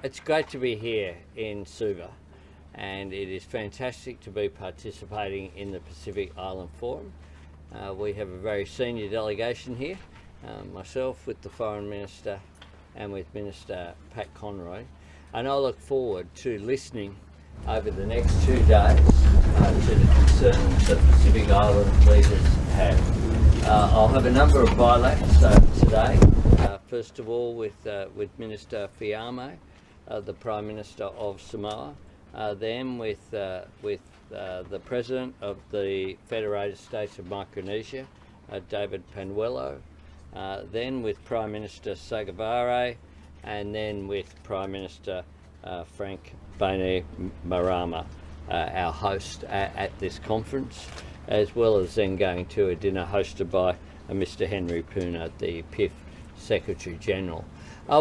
It's great to be here in Suva, and it is fantastic to be participating in the Pacific Island Forum. We have a very senior delegation here, myself with the Foreign Minister and with Minister Pat Conroy, and I look forward to listening over the next 2 days to the concerns that Pacific Island leaders have. I'll have a number of bilaterals today. First of all, with Minister Fiame, the Prime Minister of Samoa, then with the President of the Federated States of Micronesia, David Panuelo, then with Prime Minister Sagavare, and then with Prime Minister Frank Bainimarama, our host at this conference, as well as then going to a dinner hosted by Mr. Henry Puna, the PIF Secretary General.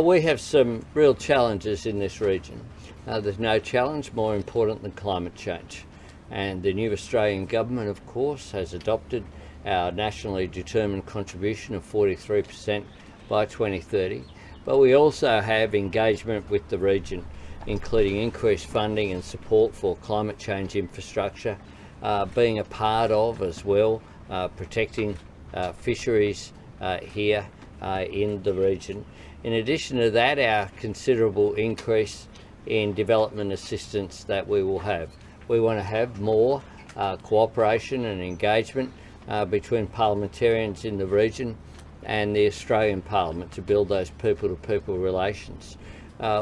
We have some real challenges in this region. There's no challenge more important than climate change. And the new Australian government, of course, has adopted our nationally determined contribution of 43% by 2030. But we also have engagement with the region, including increased funding and support for climate change infrastructure, being a part of as well, protecting fisheries here in the region. In addition to that, our considerable increase in development assistance that we will have. We want to have more cooperation and engagement between parliamentarians in the region and the Australian Parliament to build those people-to-people relations.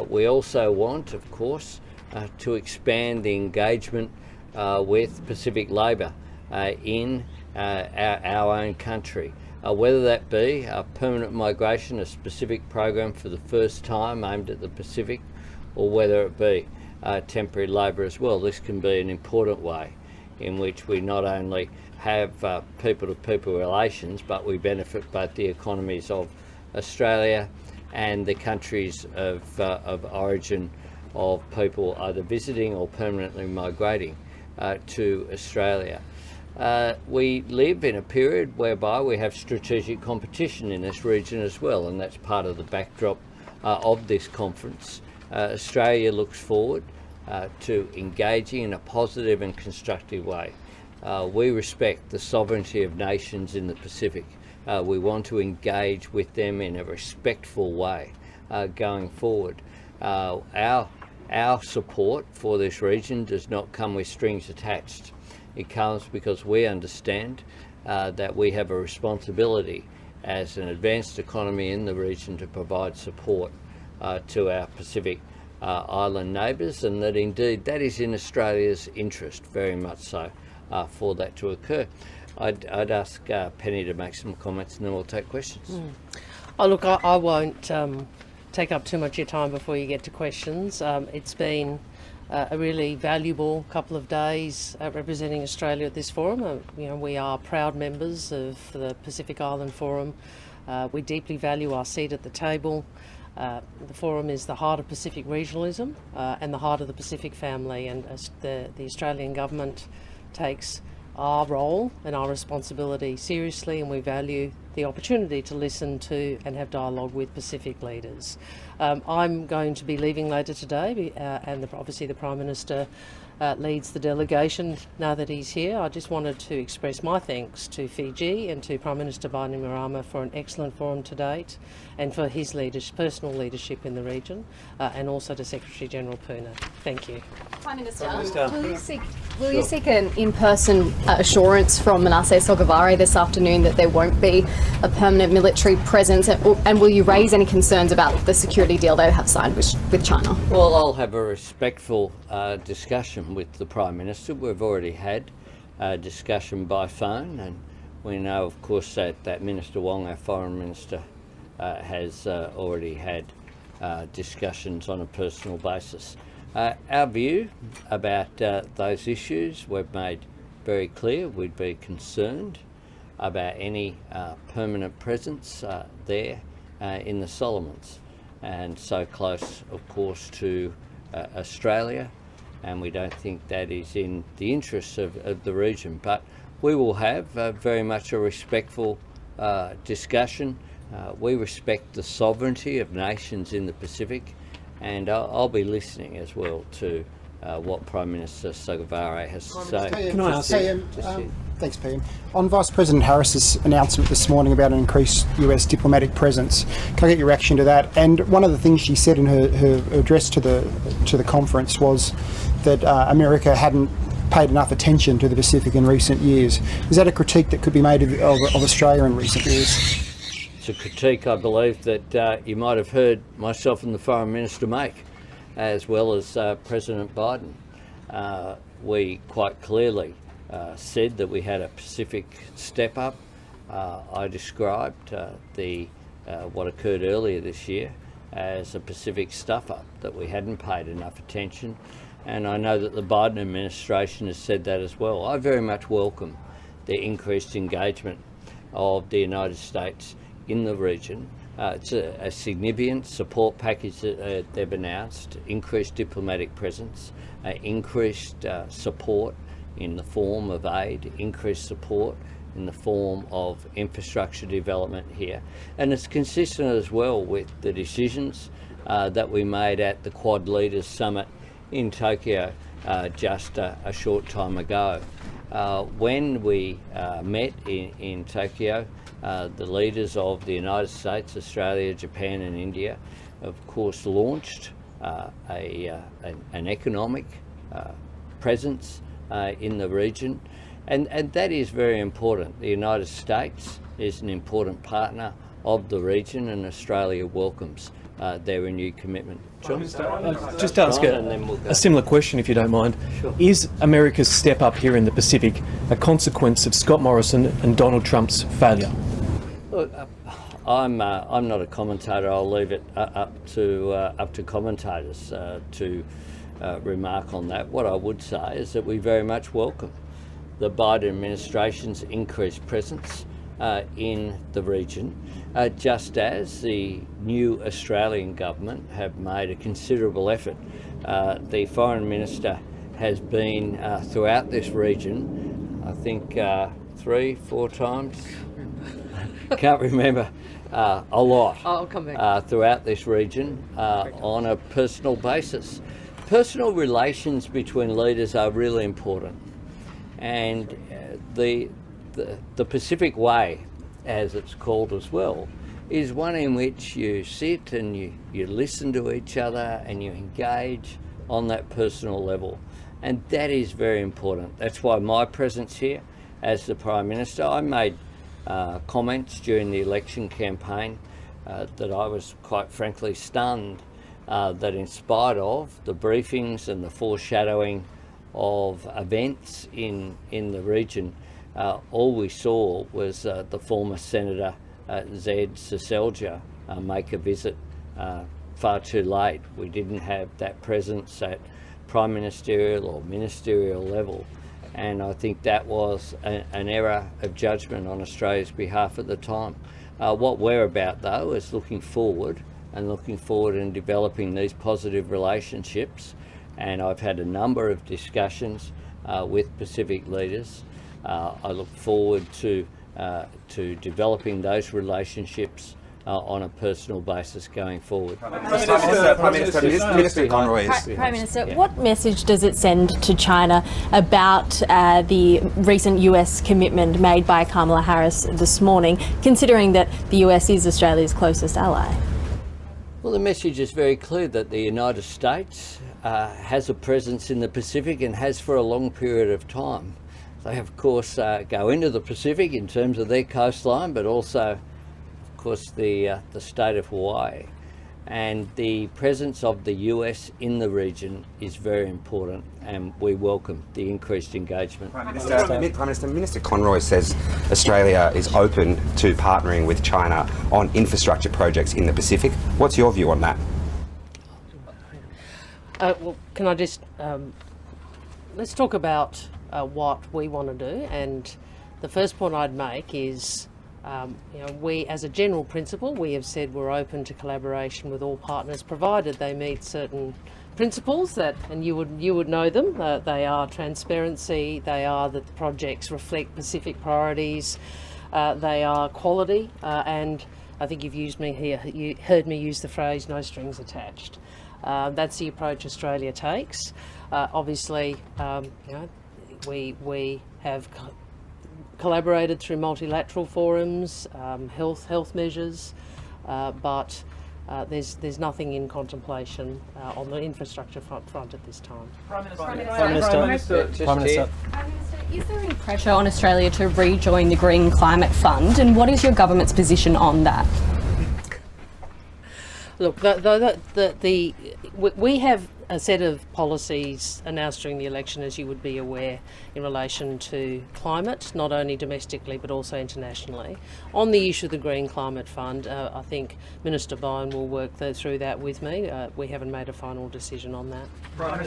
We also want, of course, to expand the engagement with Pacific Labour in our own country. Whether that be permanent migration, a specific program for the first time aimed at the Pacific, or whether it be temporary labour as well. This can be an important way in which we not only have people-to-people relations, but we benefit both the economies of Australia and the countries of origin of people either visiting or permanently migrating to Australia. We live in a period whereby we have strategic competition in this region as well, and that's part of the backdrop of this conference. Australia looks forward to engaging in a positive and constructive way. We respect the sovereignty of nations in the Pacific. We want to engage with them in a respectful way going forward. Our support for this region does not come with strings attached. It comes because we understand that we have a responsibility as an advanced economy in the region to provide support to our Pacific Island neighbours, and that indeed that is in Australia's interest, very much so, for that to occur. I'd ask Penny to make some comments and then we'll take questions. Oh, look, I won't take up too much of your time before you get to questions. It's been a really valuable couple of days representing Australia at this forum. We are proud members of the Pacific Island Forum. We deeply value our seat at the table. The forum is the heart of Pacific regionalism and the heart of the Pacific family, and the Australian government takes our role and our responsibility seriously, and we value the opportunity to listen to and have dialogue with Pacific leaders. I'm going to be leaving later today, and obviously the Prime Minister leads the delegation now that he's here. I just wanted to express my thanks to Fiji and to Prime Minister Bainimarama for an excellent forum to date, and for his personal leadership in the region, and also to Secretary General Puna. Thank you. Prime Minister, will you seek an in-person assurance from Manasseh Sogavare this afternoon that there won't be a permanent military presence, and will you raise any concerns about the security deal they have signed with China? Well, I'll have a respectful discussion with the Prime Minister. We've already had a discussion by phone, and we know, of course, that Minister Wong, our Foreign Minister, has already had discussions on a personal basis. Our view about those issues, we've made very clear. We'd be concerned about any permanent presence there in the Solomons, and so close, of course, to Australia, and we don't think that is in the interests of the region. But we will have very much a respectful discussion. We respect the sovereignty of nations in the Pacific, and I'll be listening as well to what Prime Minister Sogavare has to say. Can I ask? Thanks, PM. On Vice President Harris's announcement this morning about an increased US diplomatic presence, can I get your reaction to that? And one of the things she said in her address to the conference was that America hadn't paid enough attention to the Pacific in recent years. Is that a critique that could be made of Australia in recent years? It's a critique, I believe, that you might have heard myself and the Foreign Minister make, as well as President Biden. We quite clearly said that we had a Pacific step up. I described what occurred earlier this year as a Pacific stuff up, that we hadn't paid enough attention, and I know that the Biden administration has said that as well. I very much welcome the increased engagement of the United States in the region. It's a significant support package that they've announced, increased diplomatic presence, increased support in the form of aid, increased support in the form of infrastructure development here. And it's consistent as well with the decisions that we made at the Quad Leaders Summit in Tokyo just a short time ago. When we met in Tokyo, the leaders of the United States, Australia, Japan and India, of course, launched an economic presence in the region, and that is very important. The United States is an important partner of the region, and Australia welcomes their renewed commitment. Just ask a similar question, if you don't mind. Sure. Is America's step up here in the Pacific a consequence of Scott Morrison and Donald Trump's failure? Look, I'm not a commentator. I'll leave it up to commentators to remark on that. What I would say is that we very much welcome the Biden administration's increased presence in the region, just as the new Australian government have made a considerable effort. The Foreign Minister has been throughout this region, I think 3-4 times, can't remember, a lot. I'll come back. Throughout this region on a personal basis. Personal relations between leaders are really important, and the Pacific Way, as it's called as well, is one in which you sit and you listen to each other and you engage on that personal level, and that is very important. That's why my presence here as the Prime Minister, I made comments during the election campaign that I was quite frankly stunned that in spite of the briefings and the foreshadowing of events in the region, all we saw was the former Senator Zed Seselja make a visit far too late. We didn't have that presence at prime ministerial or ministerial level, and I think that was an error of judgment on Australia's behalf at the time. What we're about though is looking forward and developing these positive relationships, and I've had a number of discussions with Pacific leaders. I look forward to developing those relationships on a personal basis going forward. Minister Conroy. Prime Minister, what message does it send to China about the recent US commitment made by Kamala Harris this morning, considering that the US is Australia's closest ally? Well, the message is very clear that the United States has a presence in the Pacific and has for a long period of time. They, of course, go into the Pacific in terms of their coastline, but also, of course, the state of Hawaii. And the presence of the US in the region is very important, and we welcome the increased engagement. Prime Minister, Minister Conroy says Australia is open to partnering with China on infrastructure projects in the Pacific. What's your view on that? Well, can I just let's talk about what we want to do, and the first point I'd make is we, as a general principle, we have said we're open to collaboration with all partners, provided they meet certain principles that, and you would know them. They are transparency. They are that the projects reflect Pacific priorities. They are quality, and I think you've used me here. You heard me use the phrase "no strings attached." That's the approach Australia takes. Obviously, we have collaborated through multilateral forums, health measures, but there's nothing in contemplation on the infrastructure front at this time. Prime Minister. Is there any pressure on Australia to rejoin the Green Climate Fund, and what is your government's position on that? Look, we have a set of policies announced during the election, as you would be aware, in relation to climate, not only domestically but also internationally. On the issue of the Green Climate Fund, I think Minister Bowen will work through that with me. We haven't made a final decision on that. Prime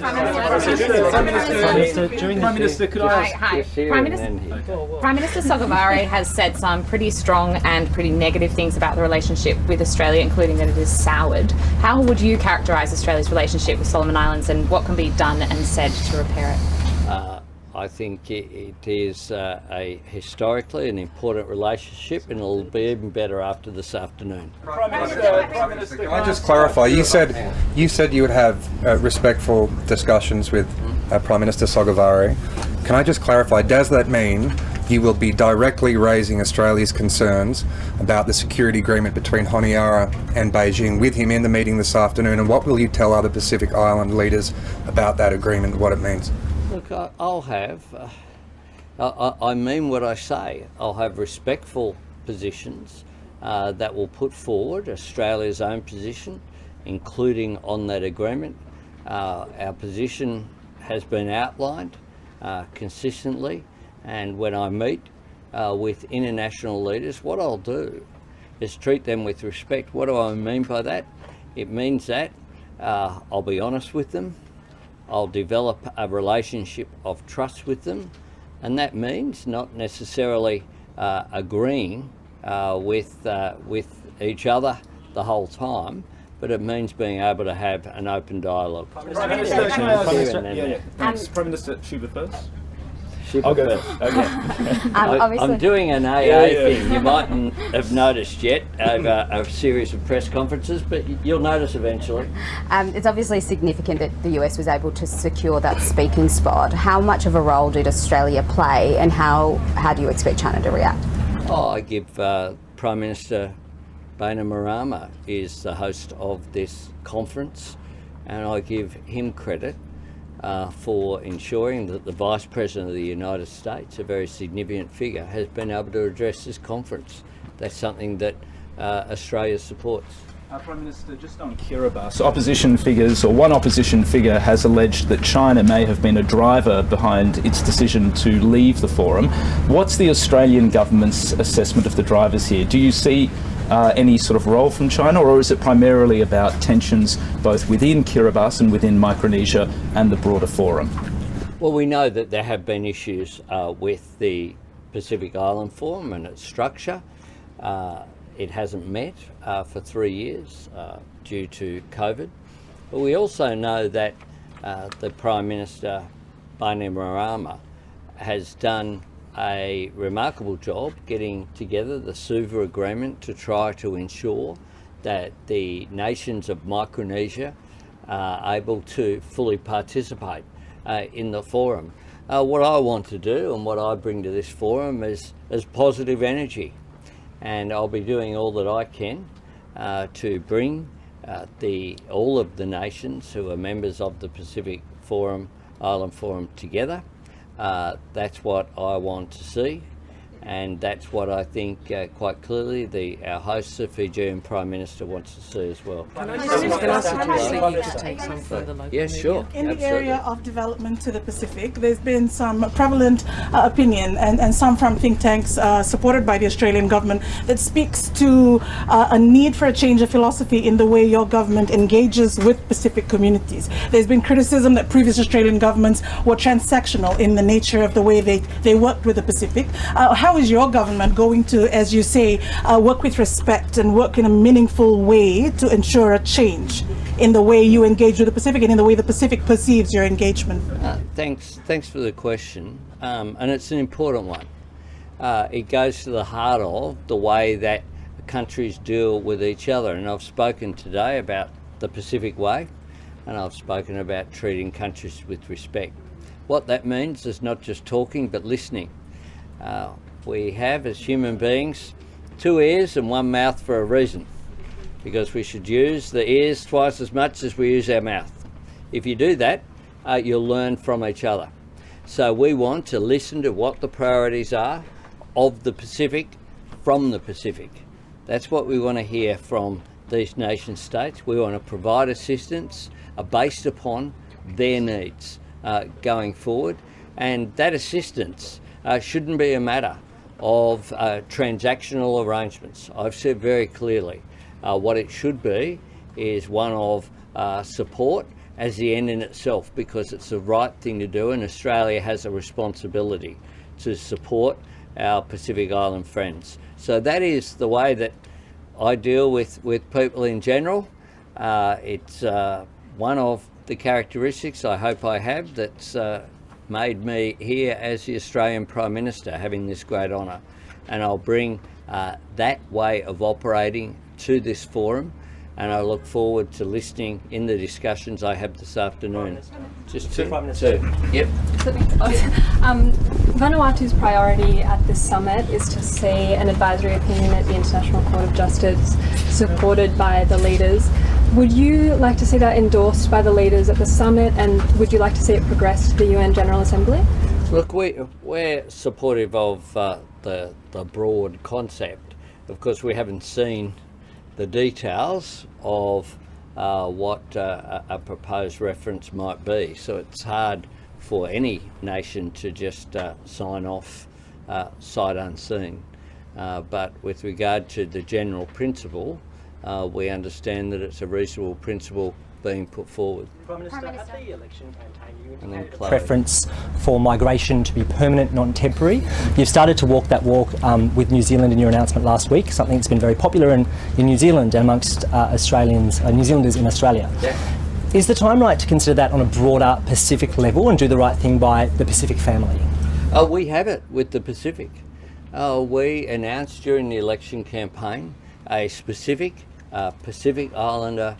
Minister, could I ask? Prime Minister Sogavare has said some pretty strong and pretty negative things about the relationship with Australia, including that it is soured. How would you characterise Australia's relationship with Solomon Islands, and what can be done and said to repair it? I think it is historically an important relationship, and it'll be even better after this afternoon. Prime Minister, can I just clarify? You said you would have respectful discussions with Prime Minister Sogavare. Can I just clarify? Does that mean you will be directly raising Australia's concerns about the security agreement between Honiara and Beijing with him in the meeting this afternoon? And what will you tell other Pacific Island leaders about that agreement and what it means? Look, I'll have, I mean what I say. I'll have respectful positions that will put forward Australia's own position, including on that agreement. Our position has been outlined consistently, and when I meet with international leaders, what I'll do is treat them with respect. What do I mean by that? It means that I'll be honest with them. I'll develop a relationship of trust with them, and that means not necessarily agreeing with each other the whole time, but it means being able to have an open dialogue. Prime Minister Schubert first. I'll go first. Okay. I'm doing an AA thing. You mightn't have noticed yet over a series of press conferences, but you'll notice eventually. It's obviously significant that the US was able to secure that speaking spot. How much of a role did Australia play, and how do you expect China to react? I give Prime Minister Bainimarama is the host of this conference, and I give him credit for ensuring that the Vice President of the United States, a very significant figure, has been able to address this conference. That's something that Australia supports. Prime Minister, just on Kiribati, opposition figures, or one opposition figure has alleged that China may have been a driver behind its decision to leave the forum. What's the Australian government's assessment of the drivers here? Do you see any sort of role from China, or is it primarily about tensions both within Kiribati and within Micronesia and the broader forum? Well, we know that there have been issues with the Pacific Island Forum and its structure. It hasn't met for 3 years due to COVID. But we also know that the Prime Minister, Bainimarama, has done a remarkable job getting together the Suva agreement to try to ensure that the nations of Micronesia are able to fully participate in the forum. What I want to do and what I bring to this forum is positive energy, and I'll be doing all that I can to bring all of the nations who are members of the Pacific Island Forum together. That's what I want to see, and that's what I think quite clearly our host, the Fijian Prime Minister, wants to see as well. Can I suggest that you could take some further local media? Sure. In the area of development to the Pacific, there's been some prevalent opinion and some from think tanks supported by the Australian government that speaks to a need for a change of philosophy in the way your government engages with Pacific communities. There's been criticism that previous Australian governments were transactional in the nature of the way they worked with the Pacific. How is your government going to, as you say, work with respect and work in a meaningful way to ensure a change in the way you engage with the Pacific and in the way the Pacific perceives your engagement? Thanks for the question, and it's an important one. It goes to the heart of the way that countries deal with each other, and I've spoken today about the Pacific Way. and I've spoken about treating countries with respect. What that means is not just talking but listening. We have, as human beings, 2 ears and 1 mouth for a reason, because we should use the ears twice as much as we use our mouth. If you do that, you'll learn from each other. So we want to listen to what the priorities are of the Pacific from the Pacific. That's what we want to hear from these nation states. We want to provide assistance based upon their needs going forward, and that assistance shouldn't be a matter of transactional arrangements. I've said very clearly what it should be is one of support as the end in itself, because it's the right thing to do, and Australia has a responsibility to support our Pacific Island friends. So that is the way that I deal with people in general. It's one of the characteristics I hope I have that's made me here as the Australian Prime Minister, having this great honour. And I'll bring that way of operating to this forum, and I look forward to listening in the discussions I have this afternoon. Just two. Yep. Vanuatu's priority at this summit is to see an advisory opinion at the International Court of Justice supported by the leaders. Would you like to see that endorsed by the leaders at the summit, and would you like to see it progress to the UN General Assembly? Look, we're supportive of the broad concept. Of course, we haven't seen the details of what a proposed reference might be, so it's hard for any nation to just sign off sight unseen. But with regard to the general principle, we understand that it's a reasonable principle being put forward. Prime Minister, at the election campaign, you And then indicated close. preference for migration to be permanent, not temporary. You've started to walk that walk with New Zealand in your announcement last week, something that's been very popular in New Zealand and amongst Australians, New Zealanders in Australia. Yeah. Is the time right to consider that on a broader Pacific level and do the right thing by the Pacific family? We have it with the Pacific. We announced during the election campaign a specific Pacific Islander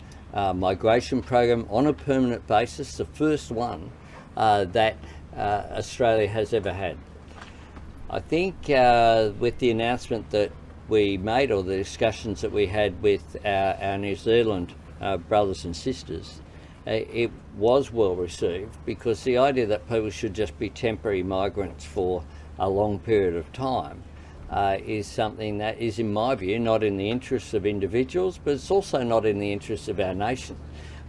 migration program on a permanent basis, the first one that Australia has ever had. I think with the announcement that we made, or the discussions that we had with our New Zealand brothers and sisters, it was well received, because the idea that people should just be temporary migrants for a long period of time is something that is, in my view, not in the interests of individuals, but it's also not in the interests of our nation.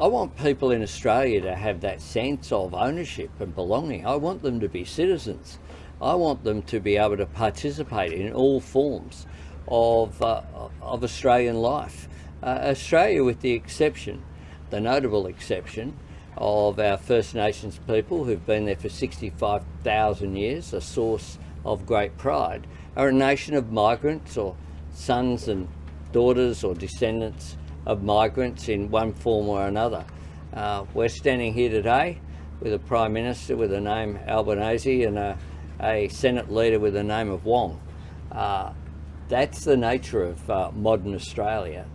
I want people in Australia to have that sense of ownership and belonging. I want them to be citizens. I want them to be able to participate in all forms of Australian life. Australia, with the exception, the notable exception, of our First Nations people who've been there for 65,000 years, a source of great pride, are a nation of migrants, or sons and daughters or descendants of migrants in one form or another. We're standing here today with a Prime Minister with the name Albanese and a Senate leader with the name of Wong. That's the nature of modern Australia,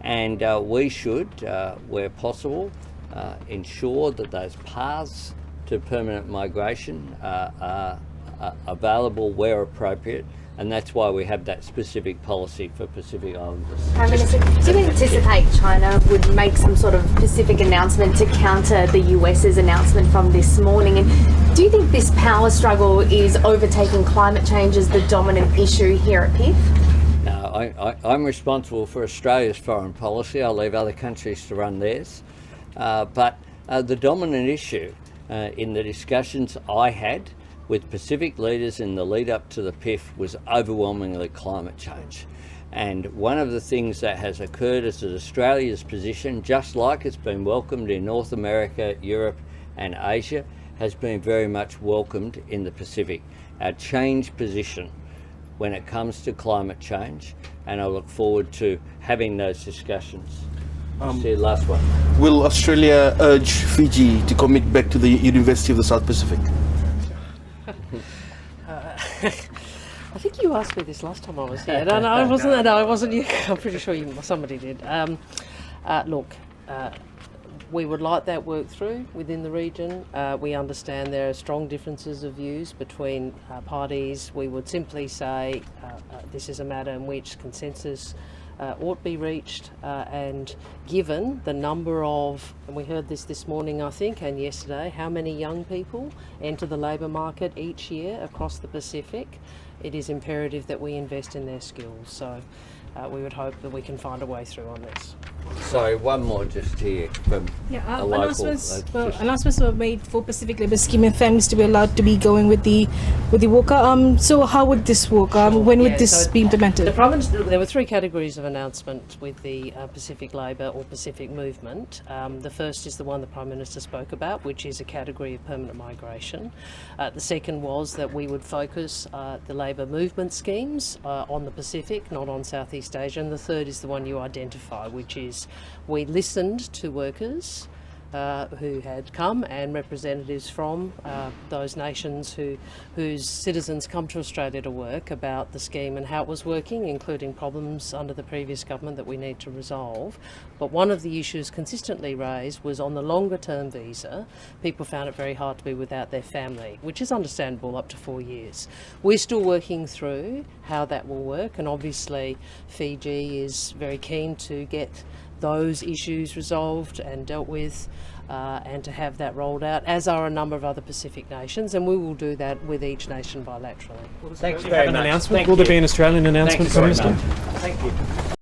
and we should, where possible, ensure that those paths to permanent migration are available where appropriate, and that's why we have that specific policy for Pacific Islanders. Prime Minister, do you anticipate China would make some sort of Pacific announcement to counter the US's announcement from this morning? And do you think this power struggle is overtaking climate change as the dominant issue here at PIF? No, I'm responsible for Australia's foreign policy. I'll leave other countries to run theirs. But the dominant issue in the discussions I had with Pacific leaders in the lead up to the PIF was overwhelmingly climate change. And one of the things that has occurred is that Australia's position, just like it's been welcomed in North America, Europe and Asia, has been very much welcomed in the Pacific. Our changed position when it comes to climate change, and I look forward to having those discussions. See, last one. Will Australia urge Fiji to commit back to the University of the South Pacific? I think you asked me this last time I was here. No, I wasn't. No, I wasn't you. I'm pretty sure somebody did. Look, we would like that work through within the region. We understand there are strong differences of views between parties. We would simply say this is a matter in which consensus ought be reached, and given the number of, and we heard this morning I think and yesterday, how many young people enter the labour market each year across the Pacific, it is imperative that we invest in their skills. So we would hope that we can find a way through on this. Sorry, one more just here from a local. Announcements were made for Pacific Labour Scheme and families to be allowed to be going with the worker. So how would this work? When would this be implemented? There were three categories of announcement with the Pacific Labour or Pacific Movement. The first is the one the Prime Minister spoke about, which is a category of permanent migration. The second was that we would focus the labour movement schemes on the Pacific, not on Southeast Asia. And the third is the one you identify, which is we listened to workers who had come and representatives from those nations whose citizens come to Australia to work about the scheme and how it was working, including problems under the previous government that we need to resolve. But one of the issues consistently raised was on the longer term visa, people found it very hard to be without their family, which is understandable up to 4 years. We're still working through how that will work, and obviously Fiji is very keen to get those issues resolved and dealt with, and to have that rolled out, as are a number of other Pacific nations, and we will do that with each nation bilaterally. Thanks Will there be an Australian announcement, Prime Minister? Thank you.